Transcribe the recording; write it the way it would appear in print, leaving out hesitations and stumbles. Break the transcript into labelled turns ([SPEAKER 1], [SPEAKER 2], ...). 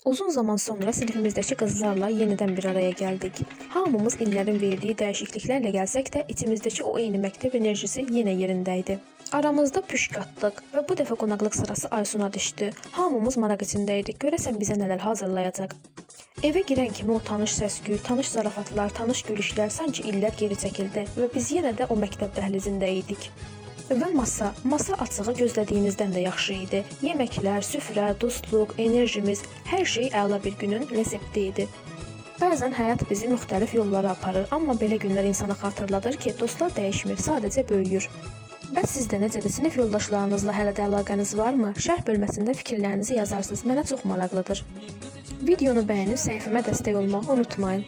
[SPEAKER 1] Uzun zaman sonra sinifimizdeki qızlarla yenidən bir araya gəldik. Hamımız illərin verdiyi dəyişikliklərlə gəlsək də, içimizdəki o eyni məktəb enerjisi yenə yerində idi. Aramızda püşk atdıq və bu dəfə qonaqlıq sırası Aysuna düşdü. Hamımız maraq içində idik. Görəsən bizə nələr hazırlayacaq? Evə girən kimi o tanış səs-küy, tanış zarafatlar, tanış gülüşlər sanki illər geri çəkildi və biz yenə də o məktəb dəhlizində idik. Və masa açığı gözlədiyimizdən də yaxşı idi. Yeməklər, süfrə, dostluq, enerjimiz, hər şey əla bir günün resepti idi. Bəzən həyat bizi müxtəlif yollara aparır, amma belə günlər insana xatırladır ki, dostlar dəyişmir, sadəcə böyüyür. Bəs sizdə necədir? Sinif yoldaşlarınızla hələ də əlaqəniz varmı? Şərh bölməsində fikirlərinizi yazarsınız. Mənə çox maraqlıdır. Videonu bəyənib səhifəmə dəstək olmağı unutmayın.